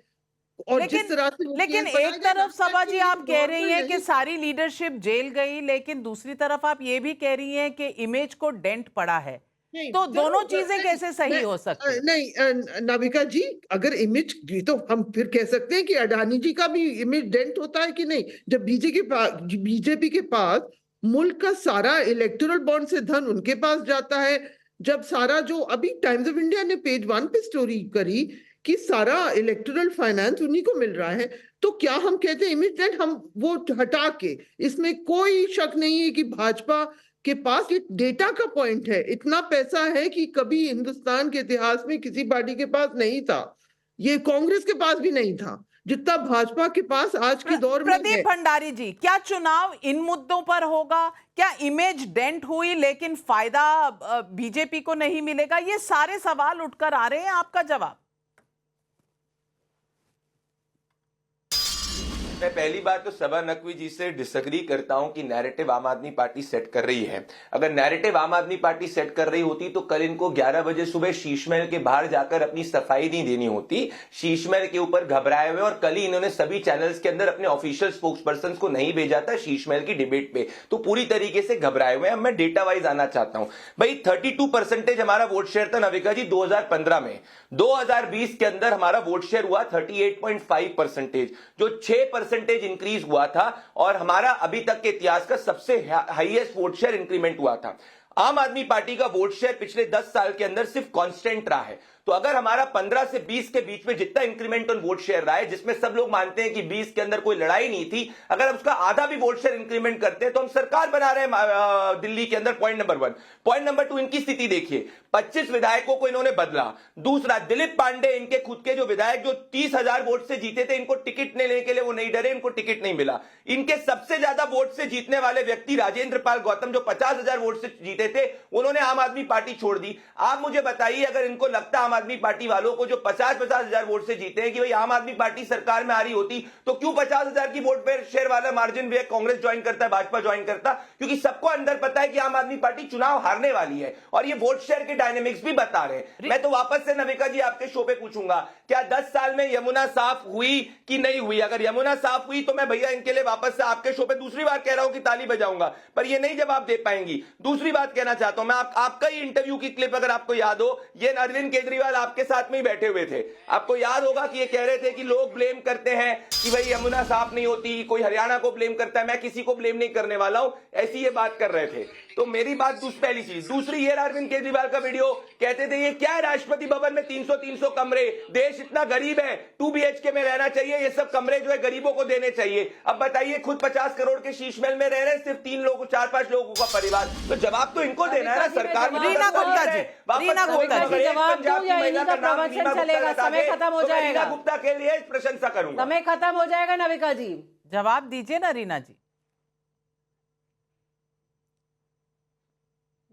और लेकिन एक तरफ सभा जी आप कह रही हैं कि सारी लीडरशिप जेल गई, लेकिन दूसरी तरफ आप ये भी कह रही हैं कि इमेज को डेंट पड़ा है, तो दोनों चीजें कैसे सही हो सकती? नहीं नाविका जी, अगर इमेज, तो हम फिर कह सकते हैं कि अडानी जी का भी इमेज डेंट होता है कि नहीं? जब बीजेपी के पास मुल्क का सारा इलेक्टोरल बॉन्ड से धन उनके पास जाता है, जब सारा जो अभी टाइम्स ऑफ इंडिया ने पेज 1 पे स्टोरी करी कि सारा इलेक्टोरल फाइनेंस उन्हीं को मिल रहा है, तो क्या हम कहते हैं इमेज डेंट? हम वो हटा के, इसमें कोई शक नहीं है कि भाजपा के पास एक डेटा का पॉइंट है, इतना पैसा है कि कभी हिंदुस्तान के इतिहास में किसी पार्टी के पास नहीं था, ये कांग्रेस के पास भी नहीं था जितना भाजपा के पास आज के दौर में है। प्रदीप भंडारी जी, क्या चुनाव इन मुद्दों पर होगा? क्या इमेज डेंट हुई लेकिन फायदा बीजेपी को नहीं मिलेगा? ये सारे सवाल उठकर आ रहे हैं, आपका जवाब? मैं पहली बात तो सबा नकवी जी से डिसएग्री करता हूं कि नैरेटिव आम आदमी पार्टी सेट कर रही है। अगर नैरेटिव आम आदमी पार्टी सेट कर रही होती तो कल इनको 11 बजे सुबह शीश महल के बाहर जाकर अपनी सफाई नहीं देनी होती। शीश महल के ऊपर घबराए हुए, और कल ही इन्होंने सभी चैनल्स के अंदर अपने ऑफिशियल स्पोक्स पर्सन को नहीं भेजा था शीश महल की डिबेट पे, तो पूरी तरीके से घबराए हुए हैं। अब मैं डेटा वाइज आना चाहता हूं भाई। 32% हमारा वोट शेयर था नविका जी 2015 में। 2020 के अंदर हमारा वोट शेयर हुआ 38.5%, जो 6% इंक्रीज हुआ था, और हमारा अभी तक के इतिहास का सबसे हाईएस्ट वोट शेयर इंक्रीमेंट हुआ था। आम आदमी पार्टी का वोट शेयर पिछले 10 साल के अंदर सिर्फ कांस्टेंट रहा है। तो अगर हमारा 15 से 20 के बीच में जितना इंक्रीमेंट ऑन वोट शेयर रहा है, जिसमें सब लोग मानते हैं कि 20 के अंदर कोई लड़ाई नहीं थी, अगर उसका आधा भी वोट शेयर इंक्रीमेंट करते हैं तो हम सरकार बना रहे हैं दिल्ली के अंदर। Point number 1। पॉइंट नंबर 2, इनकी स्थिति देखिए, 25 विधायकों को इन्होंने बदला। दूसरा, दिलीप पांडे इनके खुद के जो विधायक जो 30,000 वोट से जीते थे, इनको टिकट नहीं लेने के लिए वो नहीं डरे, इनको टिकट नहीं मिला। इनके सबसे ज्यादा वोट से जीतने वाले व्यक्ति राजेंद्र पाल गौतम जो 50,000 वोट से जीते थे, उन्होंने आम आदमी पार्टी छोड़ दी। आप मुझे बताइए, अगर इनको लगता आम आदमी पार्टी वालों को जो 50,000 वोट से जीते हैं कि भाई आम आदमी पार्टी सरकार में आ रही होती, तो क्यों 50,000 की वोट पे शेयर वाला मार्जिन भी कांग्रेस ज्वाइन करता है, भाजपा ज्वाइन करता? क्योंकि सबको अंदर पता है कि आम आदमी पार्टी चुनाव हारने वाली है और ये वोट शेयर के डायनेमिक्स भी बता रहे हैं। मैं तो वापस से नविका जी आपके शो पे पूछूंगा, क्या 10 साल में यमुना साफ हुई कि नहीं हुई? अगर यमुना साफ हुई तो मैं भैया इनके लिए वापस से आपके शो पे दूसरी बार कह रहा हूं कि ताली बजाऊंगा, पर ये नहीं जवाब दे पाएंगी। दूसरी बात कहना चाहता हूं मैं, आपका ही इंटरव्यू की क्लिप अगर आपको याद हो, ये अरविंद केजरीवाल आपके साथ में ही बैठे हुए थे। आपको याद होगा कि ये कह रहे थे कि लोग ब्लेम करते हैं कि भाई यमुना साफ नहीं होती, कोई हरियाणा को ब्लेम करता है, मैं किसी को ब्लेम नहीं करने वाला हूं, ऐसी ये बात कर रहे थे। तो मेरी बात पहली चीज। दूसरी, ये अरविंद केजरीवाल का वीडियो, कहते थे ये क्या है राष्ट्रपति भवन में 300 कमरे, देश इतना गरीब है, 2 BHK में रहना चाहिए, ये सब कमरे जो है गरीबों को देने चाहिए। अब बताइए, खुद 50 करोड़ के शीश महल में रह रहे हैं सिर्फ 3 लोगों, 4-5 लोगों का परिवार, तो जवाब तो इनको देना है ना सरकार में। रीना गुप्ता जी, जवाब दो या इन्हीं का प्रवचन चलेगा? समय खत्म हो जाएगा। रीना गुप्ता के लिए प्रशंसा करूंगा। समय खत्म हो जाएगा नविका जी, जवाब दीजिए ना रीना जी।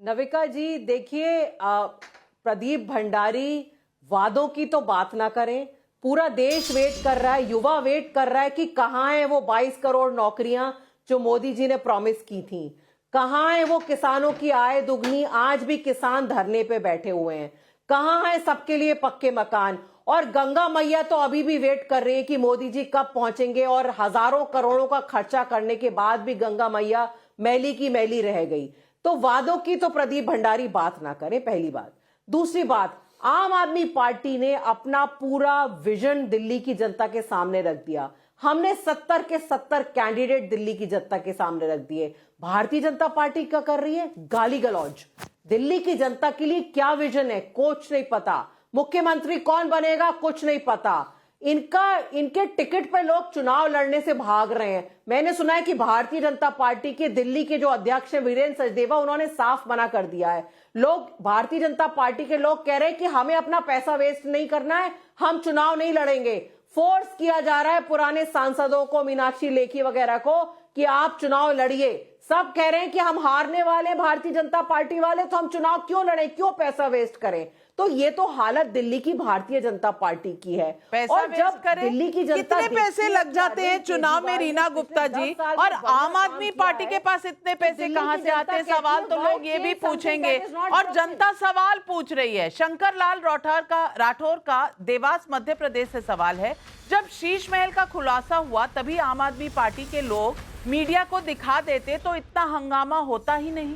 नविका जी देखिए, प्रदीप भंडारी वादों की तो बात ना करें, पूरा देश वेट कर रहा है, युवा वेट कर रहा है कि कहां है वो 22 करोड़ नौकरियां जो मोदी जी ने प्रॉमिस की थी, कहां है वो किसानों की आय दुगनी, आज भी किसान धरने पे बैठे हुए हैं, कहां है सबके लिए पक्के मकान? और गंगा मैया तो अभी भी वेट कर रही है कि मोदी जी कब पहुंचेंगे, और हजारों करोड़ों का खर्चा करने के बाद भी गंगा मैया मैली की मैली रह गई। तो वादों की तो प्रदीप भंडारी बात ना करें, पहली बात। दूसरी बात, आम आदमी पार्टी ने अपना पूरा विजन दिल्ली की जनता के सामने रख दिया। हमने 70 के 70 कैंडिडेट दिल्ली की जनता के सामने रख दिए। भारतीय जनता पार्टी क्या कर रही है? गाली गलौज। दिल्ली की जनता के लिए क्या विजन है कुछ नहीं पता, मुख्यमंत्री कौन बनेगा कुछ नहीं पता, इनके टिकट पे लोग चुनाव लड़ने से भाग रहे हैं। मैंने सुना है कि भारतीय जनता पार्टी के दिल्ली के जो अध्यक्ष हैं वीरेंद्र सचदेवा, उन्होंने साफ मना कर दिया है। लोग, भारतीय जनता पार्टी के लोग कह रहे हैं कि हमें अपना पैसा वेस्ट नहीं करना है, हम चुनाव नहीं लड़ेंगे। फोर्स किया जा रहा है पुराने सांसदों को, मीनाक्षी लेखी वगैरह को, कि आप चुनाव लड़िए। सब कह रहे हैं कि हम हारने वाले भारतीय जनता पार्टी वाले, तो हम चुनाव क्यों लड़े, क्यों पैसा वेस्ट करें? तो ये तो हालत दिल्ली की भारतीय जनता पार्टी की है। और जब दिल्ली की जनता, कितने पैसे लग जाते हैं चुनाव में रीना गुप्ता जी, और आम आदमी पार्टी के पास इतने पैसे कहां से आते हैं? सवाल तो लोग ये भी पूछेंगे, और जनता सवाल पूछ रही है। शंकर लाल राठौर का देवास मध्य प्रदेश से सवाल है, जब शीश महल का खुलासा हुआ तभी आम आदमी पार्टी के लोग मीडिया को दिखा देते तो इतना हंगामा होता ही नहीं।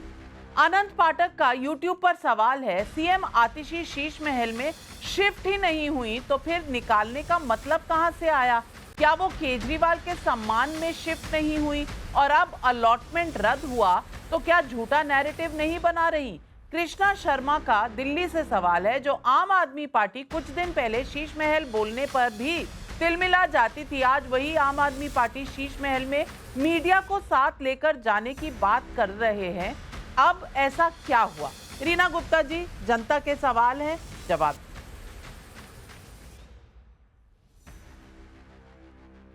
अनंत पाठक का यूट्यूब पर सवाल है, सीएम आतिशी शीश महल में शिफ्ट ही नहीं हुई तो फिर निकालने का मतलब कहां से आया? क्या वो केजरीवाल के सम्मान में शिफ्ट नहीं हुई और अब अलॉटमेंट रद्द हुआ तो क्या झूठा नैरेटिव नहीं बना रही? कृष्णा शर्मा का दिल्ली से सवाल है, जो आम आदमी पार्टी कुछ दिन पहले शीश महल बोलने पर भी तिलमिला जाती थी, आज वही आम आदमी पार्टी शीश महल में मीडिया को साथ लेकर जाने की बात कर रहे हैं। अब ऐसा क्या हुआ? रीना गुप्ता जी, जनता के सवाल हैं, जवाब।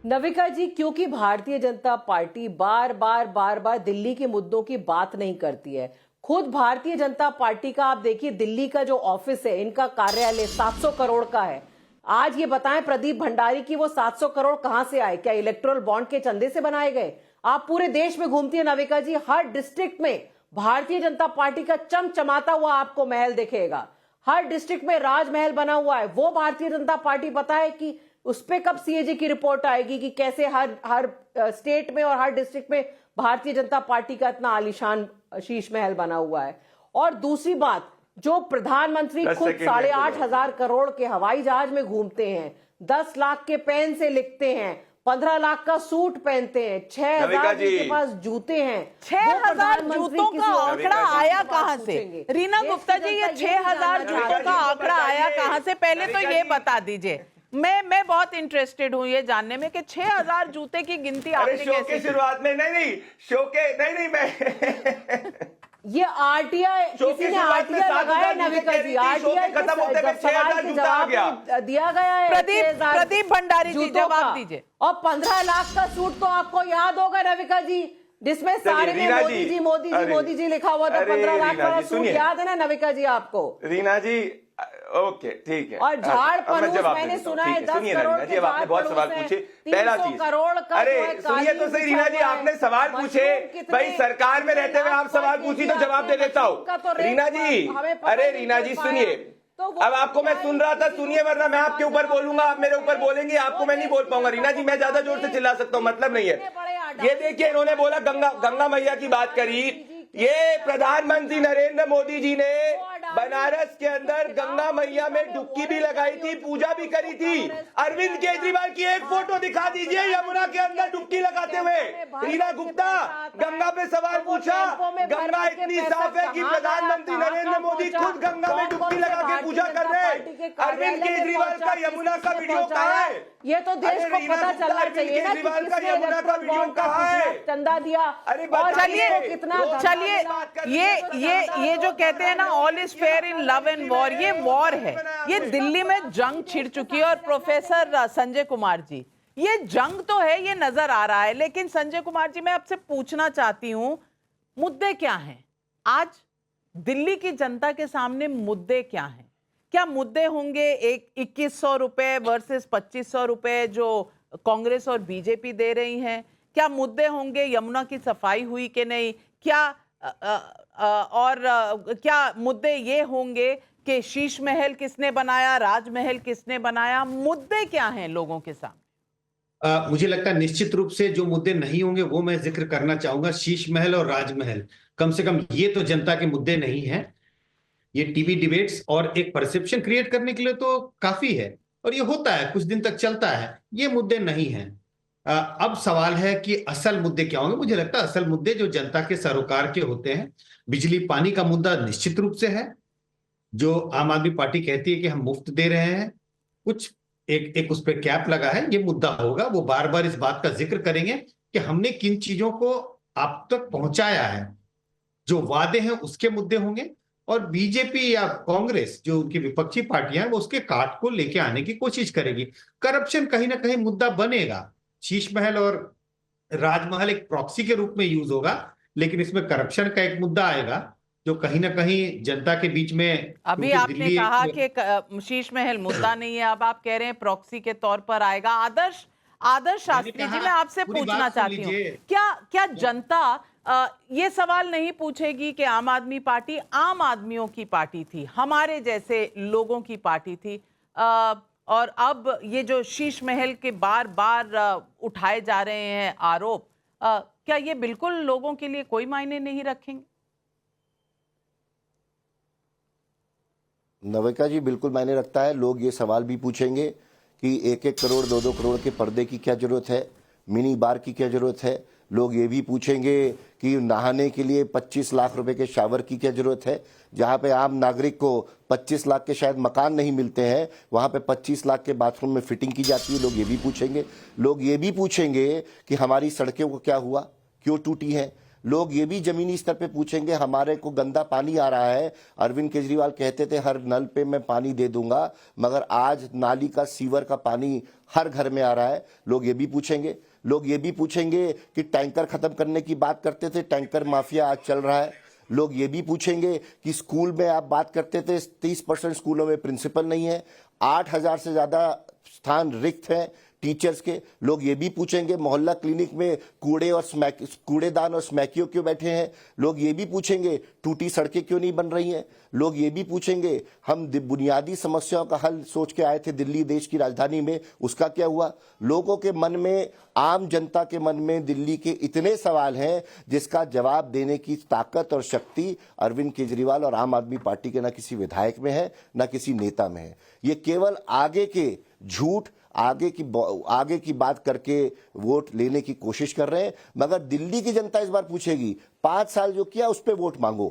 नविका जी, क्योंकि भारतीय जनता पार्टी बार बार दिल्ली के मुद्दों की बात नहीं करती है। खुद भारतीय जनता पार्टी का आप देखिए, दिल्ली का जो ऑफिस है, इनका कार्यालय 700 करोड़ का है। आज ये बताएं प्रदीप भंडारी की वो 700 करोड़ कहां से आए? क्या इलेक्टोरल बॉन्ड के चंदे से बनाए गए? आप पूरे देश में घूमती है नविका जी, हर डिस्ट्रिक्ट में भारतीय जनता पार्टी का चमचमाता हुआ आपको महल दिखेगा। हर डिस्ट्रिक्ट में राजमहल बना हुआ है। वो भारतीय जनता पार्टी बताए कि उस पे कब सीएजी की रिपोर्ट आएगी कि कैसे हर स्टेट में और हर डिस्ट्रिक्ट में भारतीय जनता पार्टी का इतना आलीशान शीश महल बना हुआ है। और दूसरी बात, जो प्रधानमंत्री खुद 8,500 करोड़ के हवाई जहाज में घूमते हैं, 10 लाख के पेन से लिखते हैं, 15 लाख का सूट पहनते हैं, 6,000 के पास जूते हैं। 6,000 जूतों का आंकड़ा आया कहां से? रीना गुप्ता जी, ये 6,000 जूतों का आंकड़ा आया कहां से? पहले तो ये बता दीजिए। मैं बहुत इंटरेस्टेड हूँ ये जानने में कि 6,000 जूते की गिनती आपने शो के शुरुआत में नहीं मैं ये आरटीआई किसी ने आरटीआई लगाया नविका जी, आरटीआई खत्म होते में 6,000 जूता आ गया दिया गया है। प्रदीप भंडारी जी जवाब दीजिए। और 15 लाख का सूट तो आपको याद होगा नविका जी, जिसमें सारे में मोदी जी लिखा हुआ था। 15 लाख वाला सूट याद है ना नविका जी आपको? रीना जी ओके ठीक है। और झाड़ पनूस मैंने सुना है 10 करोड़ जी, अब आपने बहुत सवाल पूछे। पहला चीज, अरे सुनिए तो सही रीना जी, आपने सवाल पूछे, भाई सरकार में रहते हुए आप सवाल पूछी तो जवाब दे देता हूँ। रीना जी, अरे रीना जी सुनिए, अब आपको मैं सुन रहा था, सुनिए, वरना मैं आपके ऊपर बोलूंगा, आप मेरे ऊपर बोलेंगे, आपको मैं नहीं बोल पाऊंगा। रीना जी मैं ज्यादा जोर से चिल्ला सकता हूँ, मतलब नहीं है। ये देखिए, इन्होंने बोला गंगा मैया की बात करी। ये प्रधानमंत्री नरेंद्र मोदी जी ने बनारस के अंदर गंगा मैया में डुबकी भी लगाई थी, पूजा भी करी थी। अरविंद केजरीवाल की एक फोटो दिखा दीजिए यमुना के अंदर डुबकी लगाते हुए। रीना गुप्ता, गंगा पे सवाल पूछा, गंगा इतनी साफ है कि प्रधानमंत्री नरेंद्र मोदी खुद गंगा में डुबकी लगा के पूजा कर रहे हैं। अरविंद केजरीवाल का यमुना का वीडियो कहाँ है? ये तो देश को पता चलना चाहिए ना कि किसने यमुना का वीडियो कहाँ है? चंदा दिया। अरे चलिए, ये जो कहते हैं ना all is fair in love and war, ये वॉर है। ये दिल्ली में जंग छिड़ चुकी है। और प्रोफेसर संजय कुमार जी, ये जंग तो है, ये नजर आ रहा है, लेकिन संजय कुमार जी मैं आपसे पूछना चाहती हूं, मुद्दे क्या हैं आज दिल्ली की जनता के सामने? मुद्दे क्या हैं? क्या मुद्दे होंगे 2100 रुपए वर्सेस 2500 रुपए जो कांग्रेस और बीजेपी दे रही हैं? क्या मुद्दे होंगे यमुना की सफाई हुई कि नहीं? क्या मुद्दे ये होंगे कि शीश महल किसने बनाया, राजमहल किसने बनाया? मुद्दे क्या हैं लोगों के सामने? मुझे लगता है निश्चित रूप से जो मुद्दे नहीं होंगे वो मैं जिक्र करना चाहूंगा। शीश महल और राजमहल, कम से कम ये तो जनता के मुद्दे नहीं हैं। ये टीवी डिबेट्स और एक परसेप्शन क्रिएट करने के लिए तो काफी है, और ये होता है, कुछ दिन तक चलता है। ये मुद्दे नहीं हैं। अब सवाल है कि असल मुद्दे क्या होंगे। मुझे लगता है असल मुद्दे जो जनता के सरोकार के होते हैं, बिजली पानी का मुद्दा निश्चित रूप से है, जो आम आदमी पार्टी कहती है कि हम मुफ्त दे रहे हैं, कुछ एक उस पर कैप लगा है, ये मुद्दा होगा। वो बार बार इस बात का जिक्र करेंगे कि हमने किन चीजों को आप तक पहुंचाया है। जो वादे हैं उसके मुद्दे होंगे, और बीजेपी या कांग्रेस जो उनकी विपक्षी पार्टियां हैं वो उसके काट को लेके आने की कोशिश करेगी। करप्शन कहीं ना कहीं मुद्दा बनेगा। शीश महल और राजमहल एक प्रॉक्सी के रूप में यूज होगा, लेकिन इसमें करप्शन का एक मुद्दा आएगा जो कहीं ना कहीं जनता के बीच में। अभी आपने कहा कि शीश महल मुद्दा नहीं है, अब आप कह रहे हैं प्रॉक्सी के तौर पर आएगा। आदर्श शास्त्री जी, मैं आपसे पूछना चाहती हूँ, क्या जनता ये सवाल नहीं पूछेगी कि आम आदमी पार्टी आम आदमियों की पार्टी थी, हमारे जैसे लोगों की पार्टी थी, और अब ये जो शीश महल के बार बार उठाए जा रहे हैं आरोप, क्या ये बिल्कुल लोगों के लिए कोई मायने नहीं रखेंगे? नविका जी, बिल्कुल मायने रखता है। लोग ये सवाल भी पूछेंगे कि 1-1 करोड़ 2-2 करोड़ के पर्दे की क्या जरूरत है, मिनी बार की क्या जरूरत है। लोग ये भी पूछेंगे कि नहाने के लिए 25 लाख रुपए के शावर की क्या जरूरत है। जहां पे आम नागरिक को 25 लाख के शायद मकान नहीं मिलते हैं, वहां पे 25 लाख के बाथरूम में फिटिंग की जाती है। लोग ये भी पूछेंगे। लोग ये भी पूछेंगे कि हमारी सड़कों को क्या हुआ, क्यों टूटी है। लोग ये भी जमीनी स्तर पे पूछेंगे, हमारे को गंदा पानी आ रहा है। अरविंद केजरीवाल कहते थे हर नल पे मैं पानी दे दूंगा, मगर आज नाली का सीवर का पानी हर घर में आ रहा है। लोग ये भी पूछेंगे। लोग ये भी पूछेंगे कि टैंकर खत्म करने की बात करते थे, टैंकर माफिया आज चल रहा है। लोग ये भी पूछेंगे कि स्कूल में आप बात करते थे 30% स्कूलों में प्रिंसिपल नहीं है, 8,000 से ज्यादा स्थान रिक्त हैं टीचर्स के। लोग ये भी पूछेंगे मोहल्ला क्लिनिक में कूड़ेदान और स्मैकियों क्यों बैठे हैं। लोग ये भी पूछेंगे टूटी सड़कें क्यों नहीं बन रही हैं। लोग ये भी पूछेंगे हम बुनियादी समस्याओं का हल सोच के आए थे दिल्ली देश की राजधानी में, उसका क्या हुआ। लोगों के मन में, आम जनता के मन में दिल्ली के इतने सवाल हैं जिसका जवाब देने की ताकत और शक्ति अरविंद केजरीवाल और आम आदमी पार्टी के न किसी विधायक में है, न किसी नेता में है। ये केवल आगे के झूठ, आगे की बात करके वोट लेने की कोशिश कर रहे हैं। मगर दिल्ली की जनता इस बार पूछेगी, 5 साल जो किया उस पर वोट मांगो।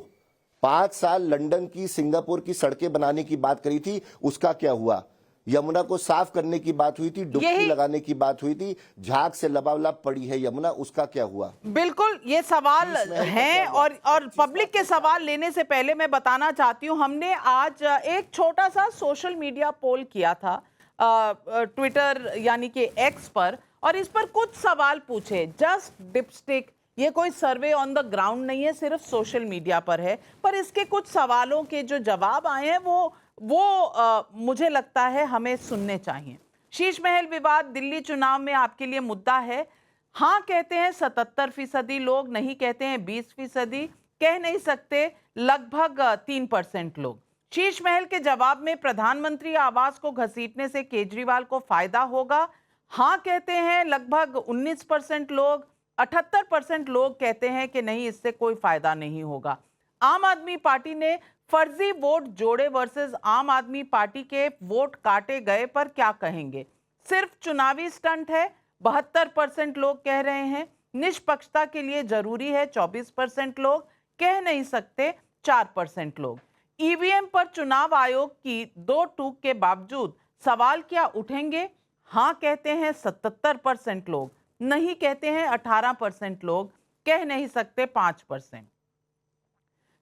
5 साल लंदन की, सिंगापुर की सड़कें बनाने की बात करी थी, उसका क्या हुआ? यमुना को साफ करने की बात हुई थी, डुबकी लगाने की बात हुई थी, झाग से लबालब पड़ी है यमुना, उसका क्या हुआ? बिल्कुल, ये सवाल हैं और पब्लिक के सवाल लेने से पहले मैं बताना चाहती हूं, हमने आज एक छोटा सा सोशल मीडिया पोल किया था ट्विटर यानी कि एक्स पर, और इस पर कुछ सवाल पूछे। जस्ट डिपस्टिक, ये कोई सर्वे ऑन द ग्राउंड नहीं है, सिर्फ सोशल मीडिया पर है, पर इसके कुछ सवालों के जो जवाब आए हैं वो मुझे लगता है हमें सुनने चाहिए। शीश महल विवाद दिल्ली चुनाव में आपके लिए मुद्दा है। हाँ कहते हैं 77% लोग, नहीं कहते हैं 20%, कह नहीं सकते लगभग 3% लोग। शीश महल के जवाब में प्रधानमंत्री आवास को घसीटने से केजरीवाल को फायदा होगा, हाँ कहते हैं लगभग 19% लोग। 78% लोग कहते हैं कि नहीं, इससे कोई फायदा नहीं होगा। आम आदमी पार्टी ने फर्जी वोट जोड़े वर्सेस आम आदमी पार्टी के वोट काटे गए पर क्या कहेंगे? सिर्फ चुनावी स्टंट है, 72% लोग कह रहे हैं। निष्पक्षता के लिए जरूरी है, 24% लोग कह नहीं सकते, 4% लोग। ईवीएम पर चुनाव आयोग की 2 टूक के बावजूद सवाल क्या उठेंगे? हाँ कहते हैं 77% लोग, नहीं कहते हैं 18% लोग, कह नहीं सकते 5%।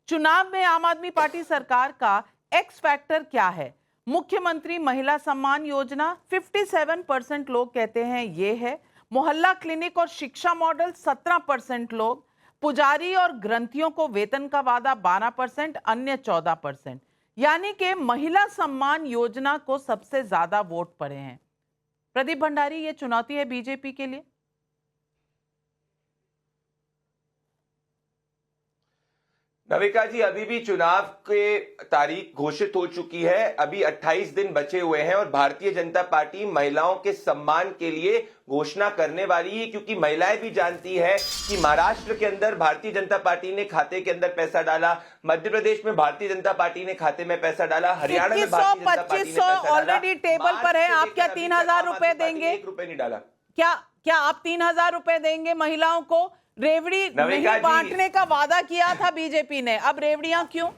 चुनाव में आम आदमी पार्टी सरकार का एक्स फैक्टर क्या है? मुख्यमंत्री महिला सम्मान योजना, 57% लोग कहते हैं ये है। मोहल्ला क्लिनिक और शिक्षा मॉडल, 17% लोग। पुजारी और ग्रंथियों को वेतन का वादा, 12%, अन्य 14%। यानी कि महिला सम्मान योजना को सबसे ज्यादा वोट पड़े हैं। प्रदीप भंडारी, ये चुनौती है बीजेपी के लिए? नविका जी, अभी भी चुनाव के तारीख घोषित हो चुकी है, अभी 28 दिन बचे हुए हैं और भारतीय जनता पार्टी महिलाओं के सम्मान के लिए घोषणा करने वाली है, क्योंकि महिलाएं भी जानती है कि महाराष्ट्र के अंदर भारतीय जनता पार्टी ने खाते के अंदर पैसा डाला, मध्य प्रदेश में भारतीय जनता पार्टी ने खाते में पैसा डाला, हरियाणा में भारतीय जनता पार्टी ने पैसा डाला। ऑलरेडी टेबल पर है, आप क्या 3000 रुपए देंगे? 1 रुपए नहीं डाला। क्या आप 3000 रुपए देंगे महिलाओं को? रेवड़ी नहीं बांटने का वादा किया था बीजेपी ने, अब रेवड़ियां क्यों?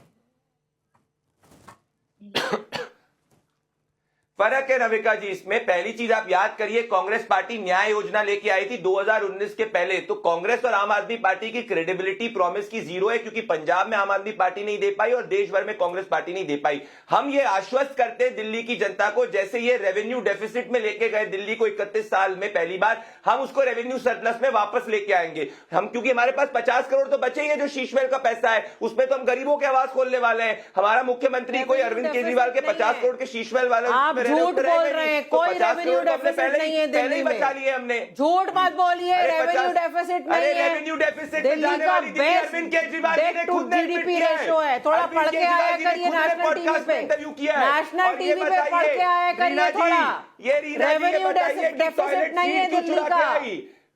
फर्क है नविका जी इसमें। पहली चीज आप याद करिए, कांग्रेस पार्टी न्याय योजना लेके आई थी 2019 के पहले, तो कांग्रेस और आम आदमी पार्टी की क्रेडिबिलिटी प्रॉमिस की जीरो है, क्योंकि पंजाब में आम आदमी पार्टी नहीं दे पाई और देश भर में कांग्रेस पार्टी नहीं दे पाई। हम ये आश्वस्त करते दिल्ली की जनता को, जैसे ये रेवेन्यू डेफिसिट में लेके गए दिल्ली को 31 साल में पहली बार, हम उसको रेवेन्यू सरप्लस में वापस लेके आएंगे हम, क्योंकि हमारे पास 50 करोड़ तो बचे ही है जो शीश महल का पैसा है, उसमें तो हम गरीबों के आवास खोलने वाले हैं। हमारा मुख्यमंत्री कोई अरविंद केजरीवाल के 50 करोड़ के शीश महल वाले झूठ बोल रहे हैं, कोई रेवेन्यू डेफिसिट नहीं है दिल्ली में, बचा लिए हमने। झूठ मत बोलिए, रेवेन्यू डेफिसिट नहीं है। रेवेन्यू डेफिसिट दिल्ली का best debt to GDP ratio है। थोड़ा पढ़ के आया करिए नेशनल टीवी पे, नेशनल टीवी पे पढ़ के आया करिए थोड़ा। रेवेन्यू डेफिसिट नहीं है दिल्ली का,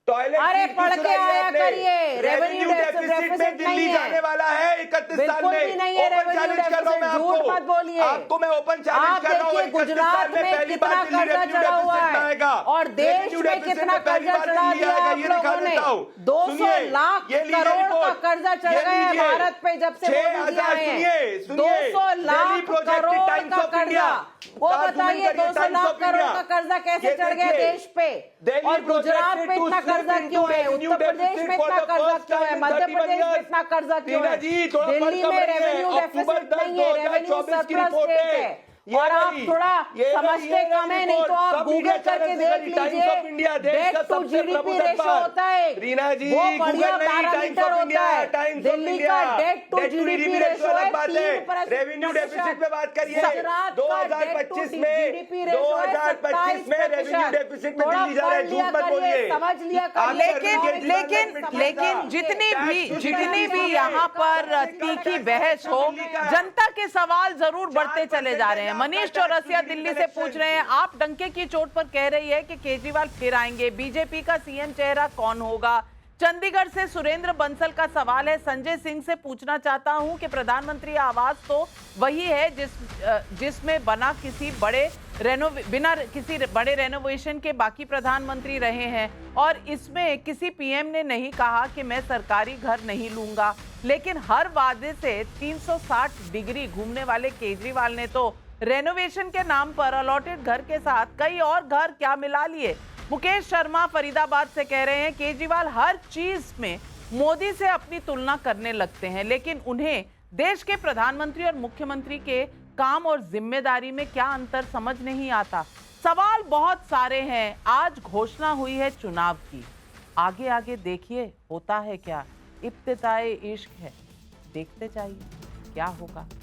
अरे पढ़ के आया करिए। रेवेन्यू डेफिसिट दिल्ली जाने वाला है 31 साल में। भी नहीं है रेवेन्यू डेफिसिट, झूठ मत बोलिए। आपको मैं ओपन चैलेंज कर रहा हूं, गुजरात में कितना कर्जा चढ़ा हुआ है और देश में कितना कर्जा चढ़ा दिया आप लोगों ने। 200 लाख करोड़ का कर्जा चढ़ गया है भारत पे जब से मोदी जी आए हैं। 200 लाख करोड़ का कर्जा, वो बताइए 200 लाख करोड़ का कर्जा कैसे चढ़ गया देश पे? और गुजरात में इतना कर्जा क्यों है? उत्तर प्रदेश में इतना कर्जा क्यों है? मध्य प्रदेश में इतना कर्जा क्यों है? दिल्ली में रेवेन्यू डेफिसिट नहीं है, रेवेन्यू सरप्लस स्टेट है। और आप थोड़ा समझते कम है, नहीं तो आप गूगल करके देख लीजिए, डेट टू जीडीपी रेशो होता है, वो बढ़िया पैरामीटर होता है। दिल्ली का डेट टू जीडीपी रेशो है 3%। रेवेन्यू डेफिसिट पे बात करिए, 2025 में 2025 में रेवेन्यू डेफिसिट में दिल्ली जा रहा है, झूठ मत बोलिए। समझ लिया। लेकिन जितनी भी यहाँ पर तीखी बहस हो, जनता के सवाल जरूर बढ़ते चले जा रहे हैं। मनीष चौरसिया दिल्ली से पूछ रहे हैं, आप डंके की चोट पर कह रही है कि केजरीवाल फिर आएंगे, बीजेपी का सीएम चेहरा कौन होगा? चंडीगढ़ से सुरेंद्र बंसल का सवाल है, संजय सिंह से पूछना चाहता हूं कि प्रधानमंत्री आवास तो वही है जिसमें बिना किसी बड़े रेनोवेशन के बाकी प्रधानमंत्री रहे हैं, और इसमें किसी पीएम ने नहीं कहा कि मैं सरकारी घर नहीं लूंगा, लेकिन हर वादे से 360 डिग्री घूमने वाले केजरीवाल ने तो रेनोवेशन के नाम पर अलॉटेड घर के साथ कई और घर क्या मिला लिए। मुकेश शर्मा फरीदाबाद से कह रहे हैं केजरीवाल हर चीज में मोदी से अपनी तुलना करने लगते हैं, लेकिन उन्हें देश के प्रधानमंत्री और मुख्यमंत्री के काम और जिम्मेदारी में क्या अंतर समझ नहीं आता। सवाल बहुत सारे हैं। आज घोषणा हुई है चुनाव की, आगे आगे देखिए होता है क्या। इब्तिदाए इश्क है, देखते जाइए क्या होगा।